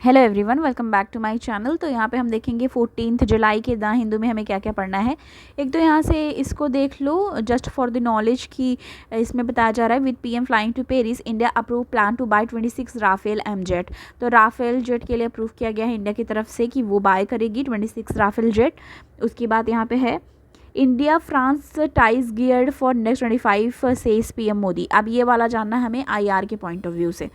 Hello everyone, welcome back to my channel. तो यहाँ पे हम देखेंगे 14 जुलाई के द हिंदू में हमें क्या क्या पढ़ना है। एक तो यहाँ से इसको देख लो जस्ट फॉर द नॉलेज कि इसमें बताया जा रहा है with PM flying to Paris India approve plan to buy 26 Rafale M jet. तो राफेल जेट के लिए अप्रूव किया गया है इंडिया की तरफ से कि वो बाय करेगी 26 राफेल जेट। उसकी बात यहाँ पे है India France ties geared for next 25 says PM Modi. अब ये वाला जानना है हमें आईआर के पॉइंट ऑफ व्यू से,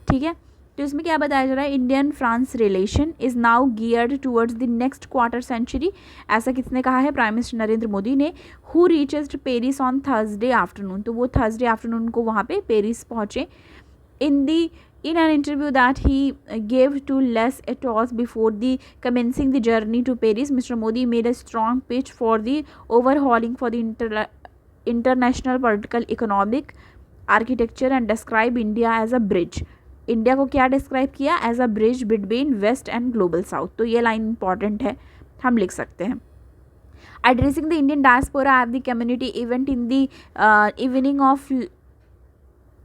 ठीक है। तो इसमें क्या बताया जा रहा है, Indian France relation is now geared towards the next quarter century. ऐसा किसने कहा है? प्राइम मिनिस्टर नरेंद्र मोदी ने। Who reached Paris on Thursday afternoon. तो वो थर्सडे आफ्टरनून को वहाँ पे पेरिस पहुँचे। In an interview that he gave to Les Echos before the commencing the journey to Paris, Mr. Modi made a strong pitch for the overhauling for the international political economic architecture and described India as a bridge. India को क्या describe किया? As a bridge between west and global south. तो ये line important है, हम लिख सकते हैं। Addressing the Indian diaspora at the community event in the evening of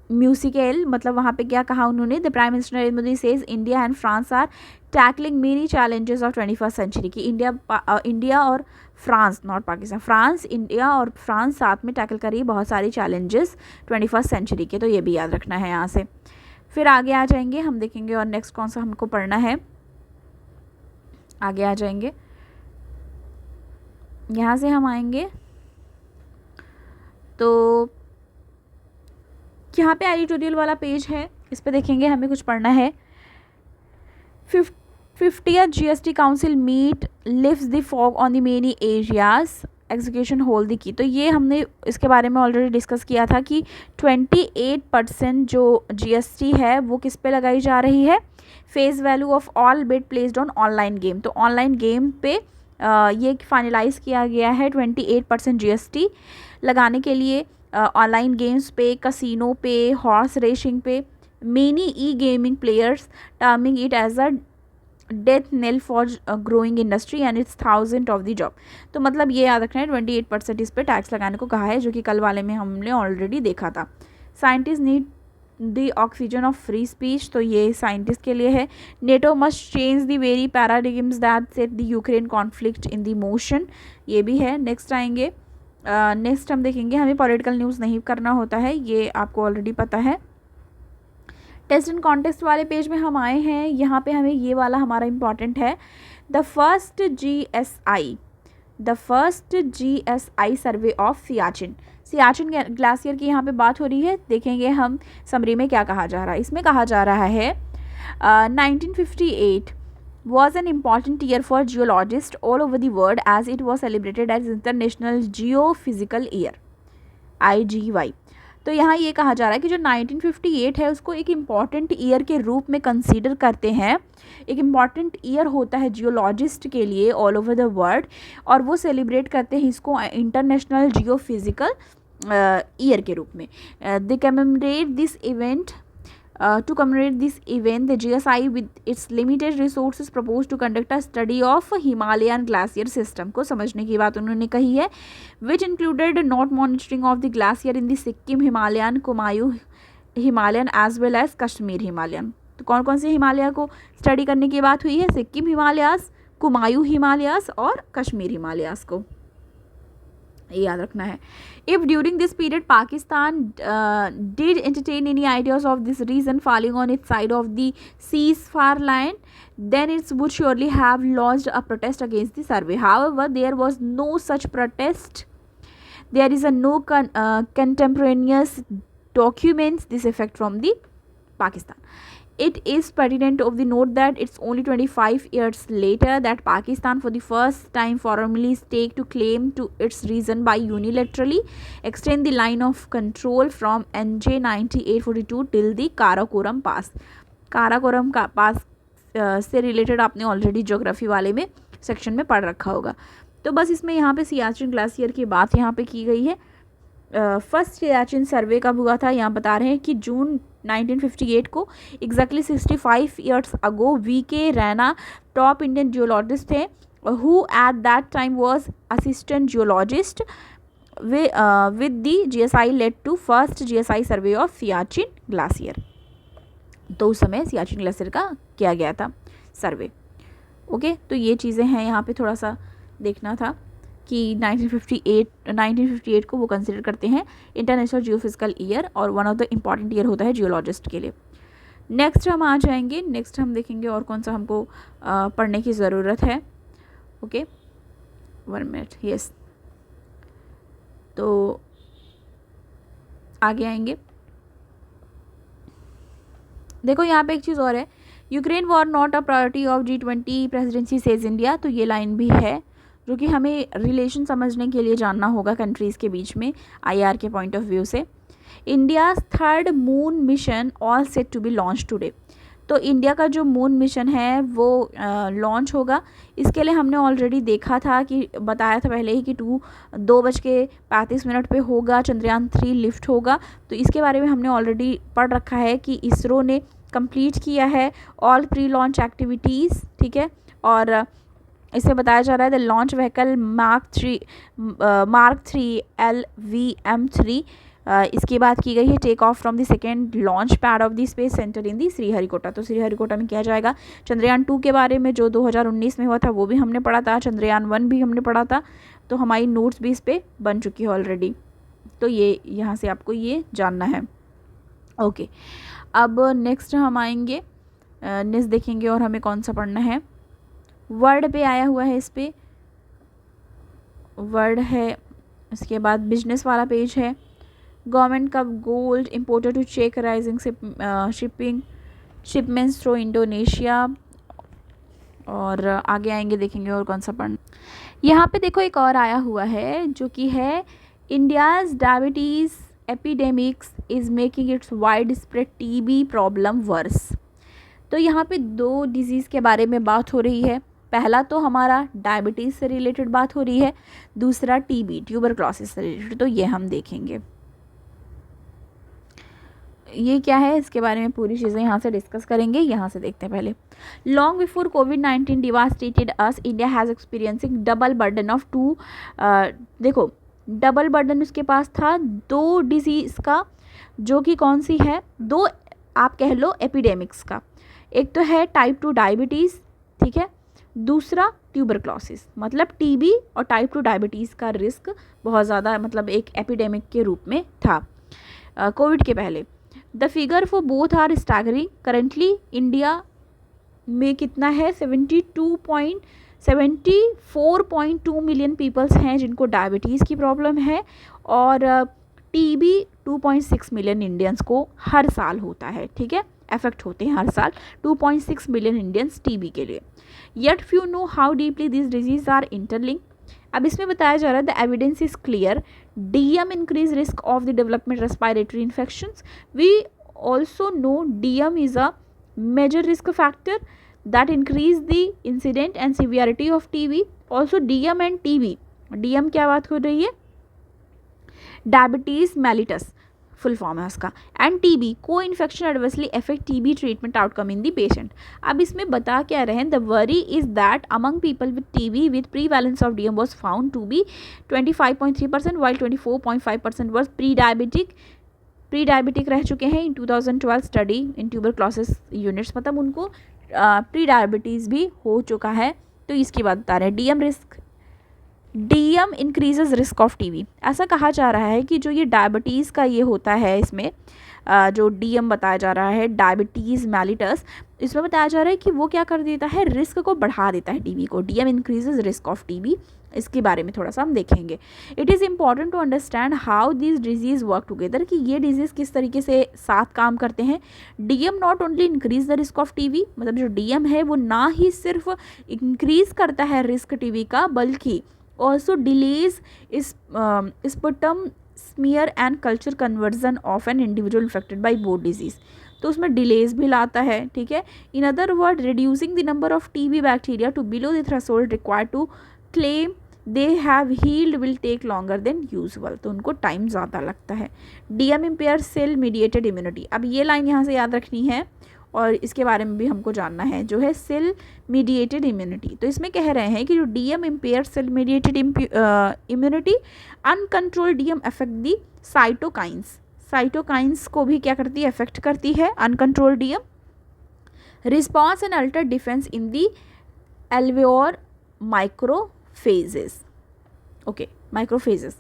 musical, मतलब वहाँ पे क्या कहा उन्होंने? The prime minister Narendra Modi says India and France are tackling many challenges of 21st century. की इंडिया और France, not Pakistan, France, India और France साथ में टैकल करी बहुत सारी चैलेंजेस 21st सेंचुरी के। तो ये भी याद रखना है यहाँ से। फिर आगे आ जाएंगे, हम देखेंगे और नेक्स्ट कौन सा हमको पढ़ना है। आगे आ जाएंगे, यहाँ से हम आएंगे तो यहाँ पे एडिटोरियल वाला पेज है, इस पे देखेंगे हमें कुछ पढ़ना है। 50th GST council meet lifts the fog on the many areas execution hold the key. तो ये हमने इसके बारे में ऑलरेडी डिस्कस किया था कि 28% जो जीएसटी है वो किस पे लगाई जा रही है? Face value of all bid placed on online game. तो ऑनलाइन गेम पे ये फाइनलाइज किया गया है 28% जीएसटी लगाने के लिए ऑनलाइन गेम्स पे, कसिनो पे, हॉर्स रेसिंग पे। Many e gaming players terming it as a death knell for growing industry and its 1000 of the job. तो मतलब ये याद रखना है 28% इस पे टैक्स लगाने को कहा है, जो कि कल वाले में हमने ऑलरेडी देखा था। Scientist need the oxygen of free speech. तो ये साइंटिस्ट के लिए है। NATO must change the very paradigms that set the Ukraine conflict in the motion. ये भी है। नेक्स्ट आएंगे, नेक्स्ट हम देखेंगे, हमें पॉलिटिकल न्यूज़ नहीं करना होता है, ये आपको ऑलरेडी पता है। टेस्ट एंड कॉन्टेक्स्ट वाले पेज में हम आए हैं। यहाँ पे हमें ये वाला हमारा इम्पॉर्टेंट है। The first GSI survey of Siachen glacier की यहाँ पे बात हो रही है। देखेंगे हम समरी में क्या कहा जा रहा है। इसमें कहा जा रहा है 1958 was an important year for geologists all over the world as it was celebrated as International Geophysical Year IGY। तो यहाँ ये कहा जा रहा है कि जो 1958 है उसको एक इम्पॉर्टेंट ईयर के रूप में कंसीडर करते हैं। एक इम्पॉर्टेंट ईयर होता है जियोलॉजिस्ट के लिए ऑल ओवर द वर्ल्ड, और वो सेलिब्रेट करते हैं इसको इंटरनेशनल जियोफिजिकल ईयर के रूप में। They commemorate this event to commemorate this event, the GSI with its limited resources proposed to conduct a study of Himalayan glacier system। को समझने की बात उन्होंने कही है, which included not monitoring of the glacier in the Sikkim Himalayan, Kumayu Himalayan as well as Kashmir Himalayan। तो कौन कौन से हिमालय को स्टडी करने की बात हुई है? सिक्किम हिमालयास, कुमायूं हिमालयास और कश्मीर हिमालयास को, ये याद रखना है। If during this period Pakistan did entertain any ideas of this region falling on its side of the ceasefire line, then it would surely have lodged a protest against the survey. However, there was no such protest. There is a no contemporaneous documents this effect from the Pakistan. It is pertinent of the note that it's only 25 years later that Pakistan for the first time formally stake to claim to its region by unilaterally extend the line of control from NJ 9842 till the Karakoram Pass। Karakoram का पास से related आपने already geography वाले में section में पढ़ रखा होगा। तो बस इसमें यहाँ पे सियाचिन ग्लेशियर की बात यहाँ पे की गई है। फर्स्ट सियाचिन सर्वे कब हुआ था? यहाँ बता रहे हैं कि जून 1958 को। एग्जैक्टली 65 ईयर्स अगो वी के रैना टॉप इंडियन जियोलॉजिस्ट थे, who at that time was assistant geologist with the GSI led to first GSI survey of Siachen glacier। तो उस समय सियाचिन ग्लेशियर का किया गया था सर्वे। ओके, तो ये चीज़ें हैं यहाँ पे थोड़ा सा देखना था कि 1958 को वो कंसिडर करते हैं इंटरनेशनल जियोफिजिकल ईयर और one of the important year होता है जियोलॉजिस्ट के लिए। नेक्स्ट हम आ जाएंगे, नेक्स्ट हम देखेंगे और कौन सा हमको पढ़ने की ज़रूरत है। ओके, 1 मिनट, यस, तो आगे आएंगे। देखो यहाँ पे एक चीज़ और है, Ukraine war not a priority of G20 presidency says India. तो ये लाइन भी है जो कि हमें रिलेशन समझने के लिए जानना होगा कंट्रीज़ के बीच में IR के पॉइंट ऑफ व्यू से। India's third moon mission all set to be launch today. तो इंडिया का जो मून मिशन है वो लॉन्च होगा। इसके लिए हमने ऑलरेडी देखा था कि बताया था पहले ही कि 2:35 पे होगा, चंद्रयान 3 लिफ्ट होगा। तो इसके बारे में हमने ऑलरेडी पढ़ रखा है कि इसरो ने कंप्लीट किया है ऑल प्री लॉन्च एक्टिविटीज़, ठीक है। और इसे बताया जा रहा है the launch vehicle mark 3 LVM-3 इसकी बात की गई है take off from the second launch pad of the space centre in the Sriharikota. तो श्रीहरिकोटा में किया जाएगा। चंद्रयान 2 के बारे में जो 2019 में हुआ था वो भी हमने पढ़ा था, चंद्रयान 1 भी हमने पढ़ा था, तो हमारी नोट्स भी इस पर बन चुकी है ऑलरेडी। तो ये यहाँ से आपको ये जानना है। ओके, अब नेक्स्ट हम आएंगे, नेक्स्ट देखेंगे और हमें कौन सा पढ़ना है। वर्ड पे आया हुआ है, इस पे वर्ड है। इसके बाद बिजनेस वाला पेज है। गवर्नमेंट का gold imported to check rising shipments through Indonesia. और आगे आएंगे देखेंगे और कौन सा पढ़ना। यहाँ पे देखो एक और आया हुआ है जो कि है India's diabetes epidemics is making its wide spread TB problem worse. तो यहाँ पे 2 डिजीज़ के बारे में बात हो रही है। पहला तो हमारा डायबिटीज़ से रिलेटेड बात हो रही है, दूसरा TB ट्यूबरक्लोसिस से रिलेटेड। तो ये हम देखेंगे ये क्या है, इसके बारे में पूरी चीज़ें यहाँ से डिस्कस करेंगे। यहाँ से देखते हैं पहले। Long before covid devastated us, India has experiencing double burden of 2 देखो डबल बर्डन उसके पास था 2 डिजीज़ का, जो कि कौन सी है, 2 आप कह लो एपिडेमिक्स का। एक तो है टाइप 2 डायबिटीज़, ठीक है, दूसरा ट्यूबरक्लोसिस। मतलब TB और टाइप 2 डायबिटीज़ का रिस्क बहुत ज़्यादा मतलब एक एपिडेमिक के रूप में था कोविड के पहले। The figure for both are staggering. Currently India में कितना है, 74.2 मिलियन पीपल्स हैं जिनको डायबिटीज़ की प्रॉब्लम है, और TB 2.6 मिलियन इंडियंस को हर साल होता है, ठीक है, अफेक्ट होते हैं हर साल 2.6 मिलियन इंडियंस TB के लिए। Yet few know how deeply this disease are interlink. अब इसमें बताया जा रहा है the evidence is clear, DM increase risk of the development respiratory infections. We also know DM is a major risk factor that increase the incident and severity of TB. Also DM and TB, DM क्या बात हो रही है, diabetes mellitus full form है उसका, and TB को infection adversely affect TB treatment outcome in the patient. अब इसमें बता क्या रहे हैं, the worry is that among people with TB with prevalence of DM was found to be 25.3% while 24.5% was pre diabetic रह चुके हैं in 2012 study in tuberculosis units, मतलब उनको प्री डायबिटीज़ भी हो चुका है। तो इसकी बात बता रहे हैं। DM increases risk of TB। ऐसा कहा जा रहा है कि जो ये डायबिटीज़ का ये होता है, इसमें जो DM बताया जा रहा है डायबिटीज़ मेलिटस, इसमें बताया जा रहा है कि वो क्या कर देता है, रिस्क को बढ़ा देता है TB को। DM increases risk of TB, इसके बारे में थोड़ा सा हम देखेंगे। It is important to understand how this disease work together, कि ये डिजीज़ किस तरीके से साथ काम करते हैं। DM not only increase the risk of TB, मतलब जो DM है वो ना ही सिर्फ इंक्रीज़ करता है रिस्क TB का, बल्कि also delays sputum smear and culture conversion of an individual infected by both disease. तो उसमें डिलेज भी लाता है, ठीक है। In other word, reducing the number of TB bacteria to below the threshold required to claim they have healed will take longer than usual. तो उनको time ज़्यादा लगता है। DM impair cell mediated immunity. अब ये लाइन यहाँ से याद रखनी है और इसके बारे में भी हमको जानना है, जो है सेल मीडिएटेड इम्यूनिटी। तो इसमें कह रहे हैं कि जो DM impair cell mediated immunity, uncontrolled DM affect the cytokines को भी क्या करती है, अफेक्ट करती है uncontrolled DM। response and altered defense in the alveolar microphases. Okay, microphases.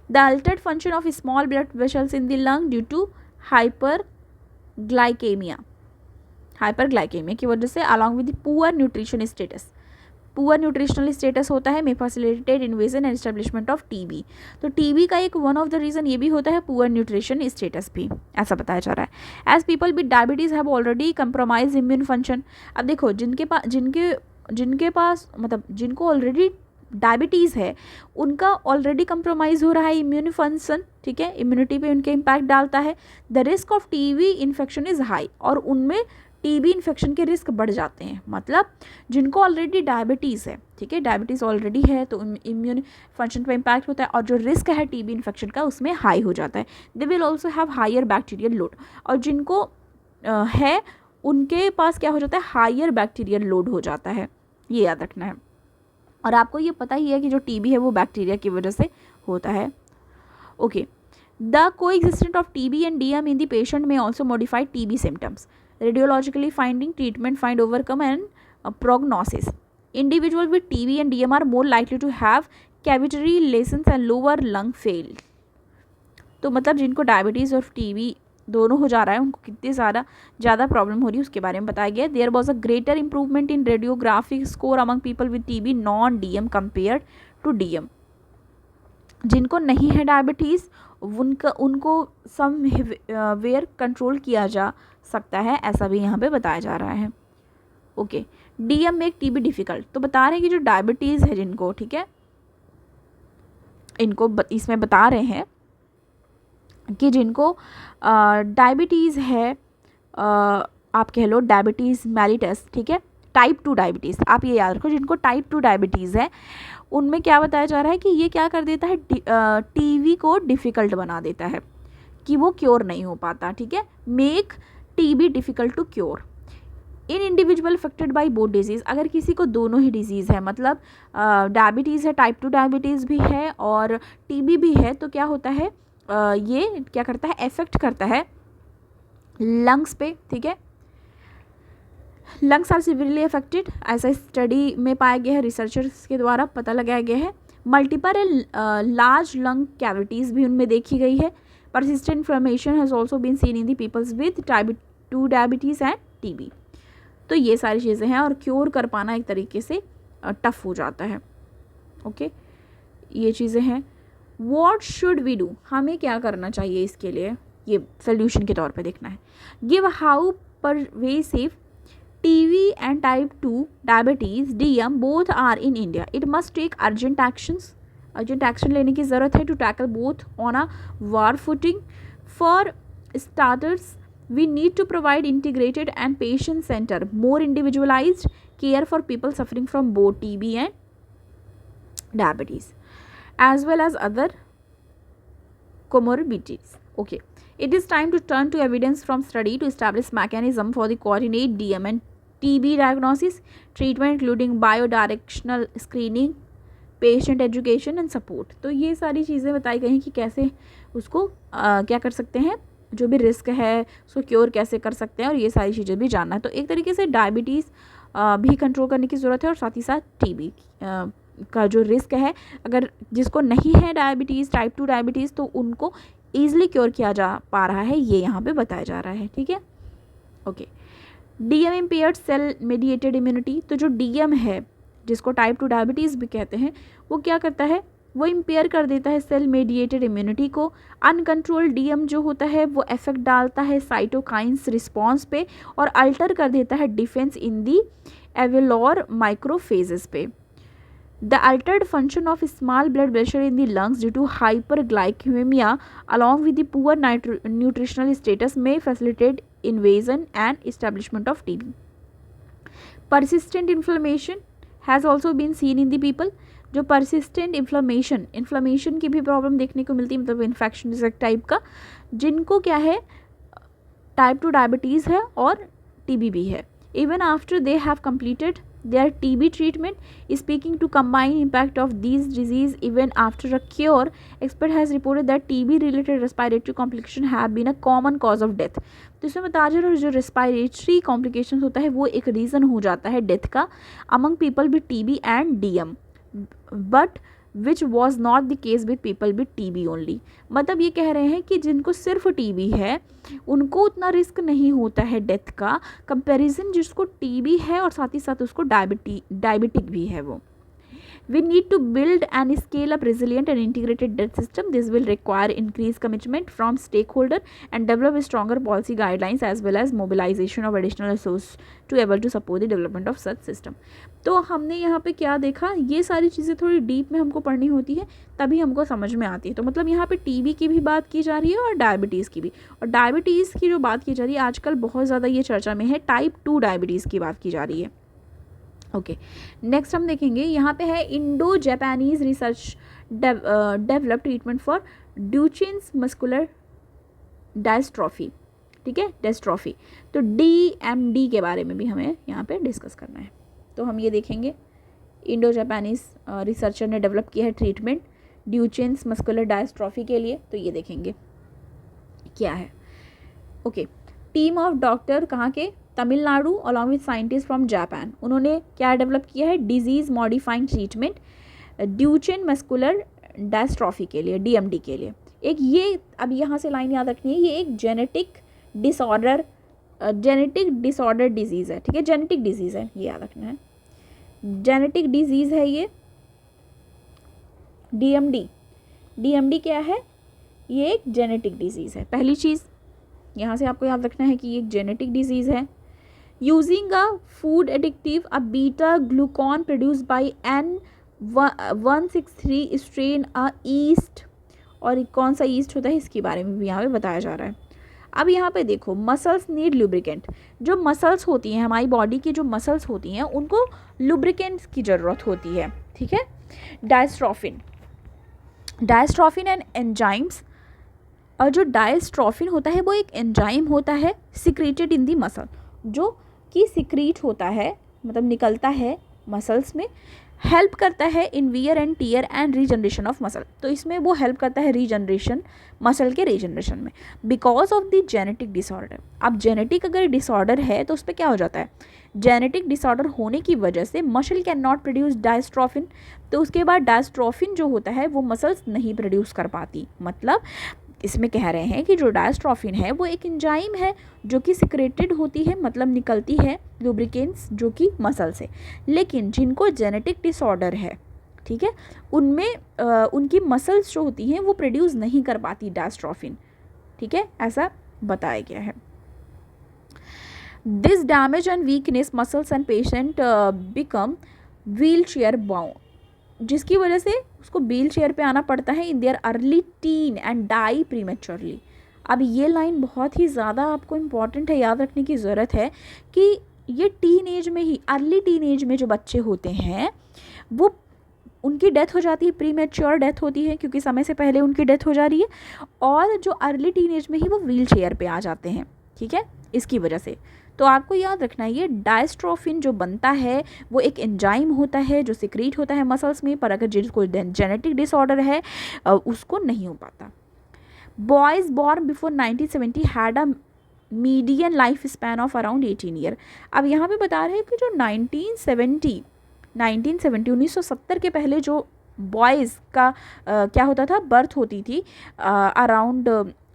The altered function of small blood vessels in the lung due to hyperglycemia की वजह से, along with the poor nutrition status. Poor nutritional status होता है, may facilitate invasion and establishment of TB. तो TB का एक one of the reason ये भी होता है पुअर न्यूट्रिशन स्टेटस भी, ऐसा बताया जा रहा है. As people with diabetes have already compromise immune function. अब देखो जिनके पास मतलब जिनको ऑलरेडी डायबिटीज़ है उनका ऑलरेडी कंप्रोमाइज़ हो रहा है इम्यून फंक्शन, ठीक है, इम्यूनिटी पे उनके इम्पैक्ट डालता है. The risk of TB infection is high, और उनमें टीबी इन्फेक्शन के रिस्क बढ़ जाते हैं. मतलब जिनको ऑलरेडी डायबिटीज़ है, ठीक है, डायबिटीज़ ऑलरेडी है तो इम्यून फंक्शन पे इम्पैक्ट होता है, और जो रिस्क है टीबी इन्फेक्शन का उसमें हाई हो जाता है. They will also have higher bacterial load, और जिनको है उनके पास क्या हो जाता है, हायर बैक्टीरियल लोड हो जाता है. ये याद रखना है. और आपको ये पता ही है कि जो टीबी है वो बैक्टीरिया की वजह से होता है. Okay, the coexistence of TB and DM in the patient may also modified TB symptoms. Radiologically finding, treatment, find, overcome and prognosis. Individuals with TB and DM are more likely to have cavitary lesions and lower lung fail. तो मतलब जिनको diabetes और TB दोनों हो जा रहा है उनको कितनी ज़्यादा प्रॉब्लम हो रही है उसके बारे में बताया गया. There was a greater improvement in radiographic score among people with TB non DM compare to DM. जिनको नहीं है डायबिटीज़ उनको सम वेयर कंट्रोल किया जा सकता है, ऐसा भी यहाँ पे बताया जा रहा है. Okay, DM make TB difficult. तो बता रहे हैं कि जो डायबिटीज़ है जिनको, ठीक है, इनको इसमें बता रहे हैं कि जिनको डायबिटीज़ है, आप कह लो डायबिटीज़ मेलिटस, ठीक है, टाइप 2 डायबिटीज़, आप ये याद रखो, जिनको टाइप 2 डायबिटीज़ है उनमें क्या बताया जा रहा है कि ये क्या कर देता है, टीबी को डिफ़िकल्ट बना देता है, कि वो क्योर नहीं हो पाता. ठीक है, make TB difficult to cure in individual affected by both disease. अगर किसी को दोनों ही डिजीज़ है, मतलब डायबिटीज़ है, टाइप 2 डायबिटीज़ भी है और टीबी भी है, तो क्या होता है, ये क्या करता है, इफेक्ट करता है लंग्स पे. ठीक है, लंग्स आर सिवियरली अफेक्टेड, ऐसा स्टडी में पाया गया है, रिसर्चर्स के द्वारा पता लगाया गया है. मल्टीपल लार्ज लंग कैविटीज़ भी उनमें देखी गई है. persistent inflammation has also been seen in the peoples with type 2 diabetes and TB. तो ये सारी चीज़ें हैं और क्योर कर पाना एक तरीके से टफ हो जाता है. ओके, ये चीज़ें हैं. What should we do, हमें क्या करना चाहिए इसके लिए, ये सोल्यूशन के तौर पे देखना है. Give how pervasive TB and type 2 diabetes DM both are in India. It must take urgent actions. Urgent action लेने की ज़रूरत है to tackle both on a war footing. For starters we need to provide integrated and patient centre more individualised care for people suffering from both TB and diabetes as well as other comorbidities. Okay, it is time to turn to evidence from study to establish mechanism for the coordinate DM and TB diagnosis, treatment including biodirectional screening, patient education and support. तो ये सारी चीज़ें बताई गई हैं कि कैसे उसको क्या कर सकते हैं, जो भी रिस्क है उसको क्योर कैसे कर सकते हैं, और ये सारी चीज़ें भी जानना है. तो एक तरीके से डायबिटीज़ भी कंट्रोल करने की ज़रूरत है और साथ ही साथ टीबी का जो रिस्क है, अगर जिसको नहीं है डायबिटीज़, टाइप 2 डायबिटीज़, तो उनको ईजिली क्योर किया जा पा रहा है, ये यहाँ पे बताया जा रहा है. ठीक है, okay. DM impaired cell mediated immunity. तो जो डीएम है जिसको टाइप 2 डायबिटीज़ भी कहते हैं, वो क्या करता है, वो इम्पेयर कर देता है सेल मेडिएटेड इम्यूनिटी को. अनकंट्रोल्ड डीएम जो होता है वो इफेक्ट डालता है साइटोकाइंस रिस्पॉन्स पे और अल्टर कर देता है defence in the alveolar macrophages पे. The altered function of small blood pressure in the lungs due to hyperglycaemia along with the poor nutritional status may facilitate invasion and establishment of TB. Persistent inflammation has also been seen in the people. जो persistent inflammation की भी problem देखने को मिलती है, मतलब infection इस type का, जिनको क्या है, टाइप 2 डायबिटीज़ है और टीबी भी है. Even after they have completed their TB treatment, speaking to combined impact of these disease even after a cure. Expert has reported that TB related respiratory complication have been a common cause of death. तो इसमें बताया जा रहा है जो respiratory complication होता है वो एक रीज़न हो जाता है डेथ का among people with TB and DM, but which was not the case with people with TB only. मतलब ये कह रहे हैं कि जिनको सिर्फ TB है उनको उतना रिस्क नहीं होता है डेथ का, कंपैरिजन जिसको TB है और साथ ही साथ उसको डायबिटिक भी है वो। We need to build and scale up resilient and integrated debt system. This will require increased commitment from stakeholder and develop stronger policy guidelines as well as mobilization of additional resources to able to support the development of such system. तो हमने यहाँ पे क्या देखा, ये सारी चीज़ें थोड़ी डीप में हमको पढ़नी होती है तभी हमको समझ में आती है। तो मतलब यहाँ पे TB की भी बात की जा रही है और डायबिटीज़ की भी, और डायबिटीज़ की जो बात की जा रही है आजकल बहुत ज़्यादा ये चर्चा में है, टाइप 2 डायबिटीज़ की बात की जा रही है। ओके, नेक्स्ट हम देखेंगे यहाँ पे है Indo Japanese research develop treatment for Duchenne muscular dystrophy. ठीक है, डेस्ट्रॉफी। तो DMD के बारे में भी हमें यहाँ पे डिस्कस करना है। तो हम ये देखेंगे इंडो जापानीज रिसर्चर ने डेवलप किया है ट्रीटमेंट ड्यूचेन्स मस्कुलर डायस्ट्रॉफी के लिए, तो ये देखेंगे क्या है। ओके, टीम ऑफ डॉक्टर कहाँ के, Tamil Nadu along with scientist from Japan, उन्होंने क्या डेवलप किया है, disease modifying treatment Duchen muscular डायस्ट्रॉफी के लिए, DMD के लिए। एक ये अब यहाँ से लाइन याद रखनी है, ये एक जेनेटिक डिसऑर्डर डिजीज़ है। ठीक है, जेनेटिक डिजीज़ है, ये याद रखना है, जेनेटिक डिजीज़ है ये DMD क्या है, ये एक जेनेटिक डिजीज़ है। पहली चीज़ यहाँ से आपको याद रखना है कि ये एक जेनेटिक डिजीज़ है। Using a food addictive a beta Glucon produce by N163 strain a east, और कौन सा ईस्ट होता है इसके बारे में भी यहाँ पे बताया जा रहा है। अब यहाँ पे देखो, मसल्स नीड लुब्रिकेंट, जो मसल्स होती हैं हमारी बॉडी की, जो मसल्स होती हैं उनको लुब्रिकेंट्स की ज़रूरत होती है। ठीक है, डायस्ट्रोफिन एंड एंजाइम्स, और जो डायस्ट्रोफिन होता है वो एक एंजाइम होता है सिक्रेटेड इन दी मसल, जो कि सिक्रीट होता है, मतलब निकलता है मसल्स में, हेल्प करता है in wear and tear and regeneration of muscle. तो इसमें वो हेल्प करता है रीजनरेशन, मसल के रीजनरेशन में, because of the genetic disorder. अब जेनेटिक अगर डिसऑर्डर है तो उस पर क्या हो जाता है, जेनेटिक डिसऑर्डर होने की वजह से muscle can not produce dystrophin, तो उसके बाद डायस्ट्रोफिन जो होता है वो मसल्स नहीं प्रोड्यूस कर पाती। मतलब इसमें कह रहे हैं कि जो डायस्ट्रोफिन है वो एक एंजाइम है जो कि सिक्रेटेड होती है, मतलब निकलती है लुब्रिकेंट्स जो कि मसल से, लेकिन जिनको जेनेटिक डिसऑर्डर है, ठीक है, उनमें उनकी मसल्स जो होती हैं वो प्रोड्यूस नहीं कर पाती डायस्ट्रोफिन। ठीक है, ऐसा बताया गया है। This damage and weakness muscles and patient become wheel chair bound, जिसकी वजह से उसको व्हील चेयर पे आना पड़ता है in their early teen and die prematurely. अब ये लाइन बहुत ही ज़्यादा आपको इम्पॉर्टेंट है, याद रखने की ज़रूरत है कि ये टीन एज में ही, अर्ली टीन एज में जो बच्चे होते हैं वो उनकी डेथ हो जाती है, प्रीमेच्योर डेथ होती है क्योंकि समय से पहले उनकी डेथ हो जा रही है, और जो अर्ली टीन एज में ही वो व्हील चेयर पे आ जाते हैं। ठीक है, इसकी वजह से तो आपको याद रखना है ये डायस्ट्रोफिन जो बनता है वो एक एंजाइम होता है जो सिक्रीट होता है मसल्स में, पर अगर जिसको जेनेटिक डिसऑर्डर है उसको नहीं हो पाता। Boys born before 1970 had a median life span of around 18 year. अब यहाँ पे बता रहे हैं कि जो 1970 के पहले जो बॉयज़ का क्या होता था, बर्थ होती थी अराउंड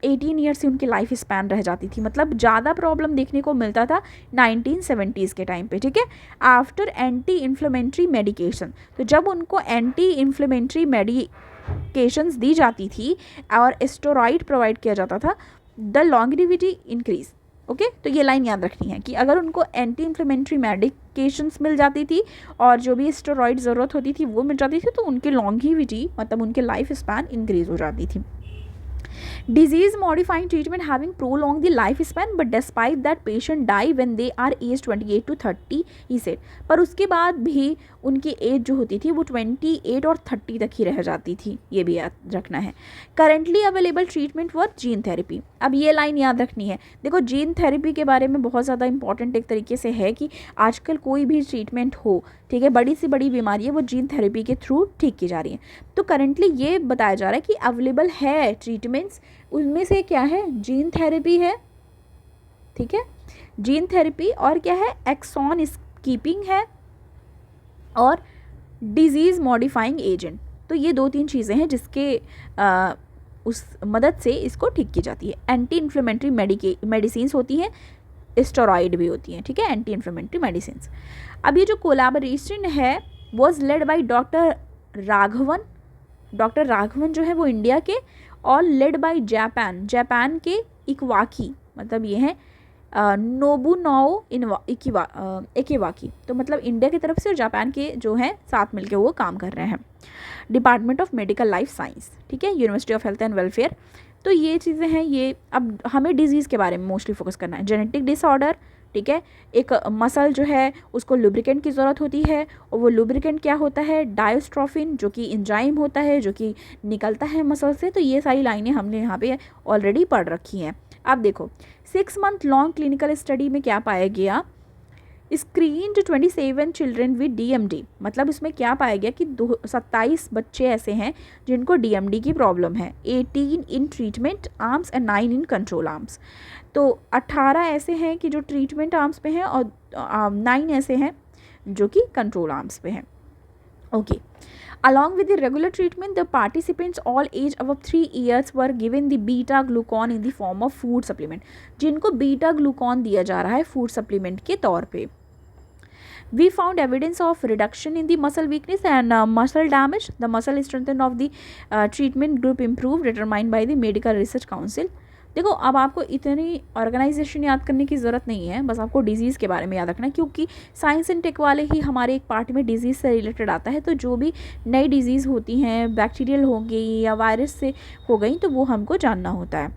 18 ईयर्स से उनकी लाइफ स्पैन रह जाती थी, मतलब ज़्यादा प्रॉब्लम देखने को मिलता था 1970s के टाइम पे। ठीक है, आफ्टर एंटी इन्फ्लेमेटरी मेडिकेशन, तो जब उनको एंटी इन्फ्लेमेटरी मेडिकेशंस दी जाती थी और स्टेरॉइड प्रोवाइड किया जाता था, द लॉन्गेविटी इंक्रीज। ओके, तो ये लाइन याद रखनी है कि अगर उनको एंटी इन्फ्लेमेटरी मेडिकेशंस मिल जाती थी और जो भी स्टेरॉइड ज़रूरत होती थी वो मिल जाती थी, तो उनकी लॉन्गेविटी मतलब उनके लाइफ स्पैन इंक्रीज हो जाती थी। Disease modifying treatment having prolonged the lifespan, but despite that patient die when they are age 28 to 30, he said. पर उसके बाद भी उनकी एज जो होती थी वो 28 और 30 तक ही रह जाती थी, ये भी याद रखना है. Currently available treatment for gene therapy. अब ये लाइन याद रखनी है. देखो जीन थेरेपी के बारे में बहुत ज़्यादा इंपॉर्टेंट एक तरीके से है कि आजकल कोई भी ट्रीटमेंट हो, ठीक है, बड़ी से बड़ी बीमारी है वो जीन थेरेपी के थ्रू ठीक की जा रही है. तो करेंटली ये बताया जा रहा है कि अवेलेबल है ट्रीटमेंट्स, उनमें से क्या है, जीन थेरेपी है, ठीक है, जीन थेरेपी, और क्या है, एक्सॉन स्कीपिंग है, और डिजीज़ मॉडिफाइंग एजेंट. तो ये 2-3 चीज़ें हैं जिसके उस मदद से इसको ठीक की जाती है. एंटी इन्फ्लेमेटरी मेडिसिन्स होती हैं, स्टेरॉइड भी होती हैं, ठीक है, एंटी इन्फ्लेमेटरी मेडिसिन्स. अब ये जो कोलैबोरेशन है was led by doctor Raghavan. Doctor Raghavan जो है वो इंडिया के, और लेड बाय जापान के इकवाकी, मतलब ये है नोबुनाओ इकेवाकी. तो मतलब इंडिया की तरफ से और जापान के जो हैं साथ मिलकर वो काम कर रहे हैं. Department of medical life science, ठीक है, university of health and welfare. तो ये चीज़ें हैं. ये अब हमें डिजीज़ के बारे में मोस्टली फोकस करना है. जेनेटिक डिसऑर्डर, ठीक है, एक मसल जो है उसको लुब्रिकेंट की ज़रूरत होती है, और वो लुब्रिकेंट क्या होता है, डायोस्ट्रोफिन, जो कि एंजाइम होता है जो कि निकलता है मसल से. तो ये सारी लाइनें हमने यहाँ पे ऑलरेडी पढ़ रखी हैं. अब देखो 6 मंथ लॉन्ग क्लिनिकल स्टडी में क्या पाया गया, स्क्रीन्ड 27 चिल्ड्रेन विद DMD. मतलब इसमें क्या पाया गया कि 27 बच्चे ऐसे हैं जिनको DMD की प्रॉब्लम है. 18 in treatment arms and 9 in control arms. तो 18 ऐसे हैं कि जो ट्रीटमेंट आर्म्स पे हैं, और 9 ऐसे हैं जो कि कंट्रोल आर्म्स पे हैं. Okay. Along with the regular treatment, the participants all age above 3 years were given the beta glucan in the form of food supplement. जिनको बीटा ग्लूकॉन दिया जा रहा है फूड सप्लीमेंट के तौर पे. We found evidence of reduction in the muscle weakness and muscle damage. The muscle strength of the treatment group improved, determined by the Medical Research Council. देखो अब आपको इतनी ऑर्गेनाइजेशन याद करने की ज़रूरत नहीं है, बस आपको डिजीज़ के बारे में याद रखना है, क्योंकि साइंस एंड टेक वाले ही हमारे एक पार्ट में डिजीज़ से रिलेटेड आता है. तो जो भी नई डिजीज़ होती हैं, बैक्टीरियल हो गई या वायरस से हो गई, तो वो हमको जानना होता है.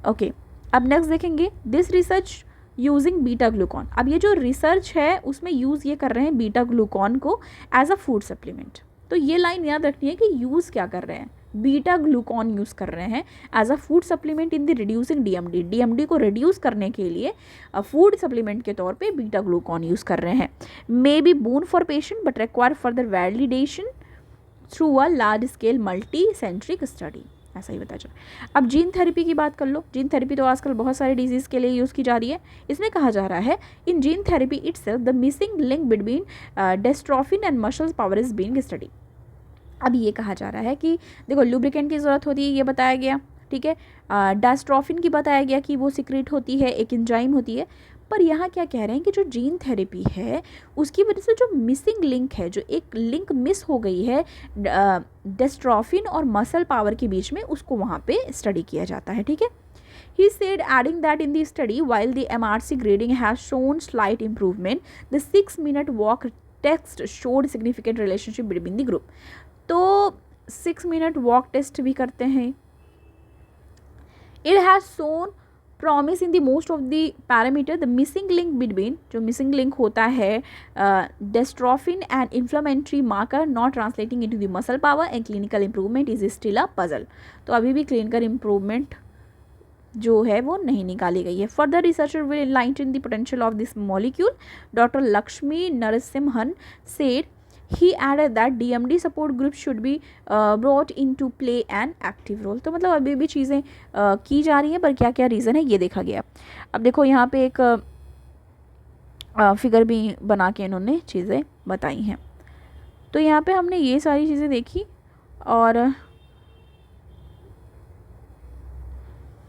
ओके. अब नेक्स्ट देखेंगे this research using beta Glucon. अब ये जो रिसर्च है उसमें यूज़ ये कर रहे हैं बीटा ग्लूकॉन को एज अ फूड सप्लीमेंट. तो ये लाइन याद रखनी है कि यूज़ क्या कर रहे हैं, बीटा ग्लूकॉन यूज़ कर रहे हैं as a food supplement in the reducing DMD को रिड्यूस करने के लिए फूड सप्लीमेंट के तौर पे बीटा ग्लूकॉन यूज़ कर रहे हैं. May be bone for patient but require further validation through a large scale multi centric study. ऐसा ही बताया जा रहा है. अब जीन थेरेपी की बात कर लो. जीन थेरेपी तो आजकल बहुत सारे डिजीज़ के लिए यूज़ की जा रही है. इसमें कहा जा रहा है in gene therapy itself the missing link between dystrophin and muscles power is being study. अब ये कहा जा रहा है कि देखो लुब्रिकेंट की ज़रूरत होती है, ये बताया गया, ठीक है, डायस्ट्रोफिन की बताया गया कि वो सिक्रेट होती है, एक एंजाइम होती है. पर यहाँ क्या कह रहे हैं कि जो जीन थेरेपी है उसकी वजह से जो मिसिंग लिंक है, जो एक लिंक मिस हो गई है डिस्ट्रोफिन और मसल पावर के बीच में, उसको वहाँ पे स्टडी किया जाता है, ठीक है. He said, adding that in the study, while the MRC grading has shown slight improvement, the 6-minute walk test showed significant relationship between the group. तो 6 मिनट वॉक टेस्ट भी करते हैं. It has shown promise in the most of the parameter. The missing link between, जो missing link होता है dystrophin and inflammatory marker not translating into the muscle power and clinical improvement is still a puzzle. तो अभी भी clinical improvement जो है वो नहीं निकाली गई है. Further researchers will enlighten the potential of this molecule. Dr. Lakshmi Narasimhan said he added that DMD support group should be brought into play an active role. तो मतलब अभी भी चीज़ें की जा रही हैं, पर क्या क्या रीज़न है ये देखा गया. अब देखो यहाँ पे एक फिगर भी बना के इन्होंने चीज़ें बताई हैं. तो यहाँ पे हमने ये सारी चीज़ें देखी, और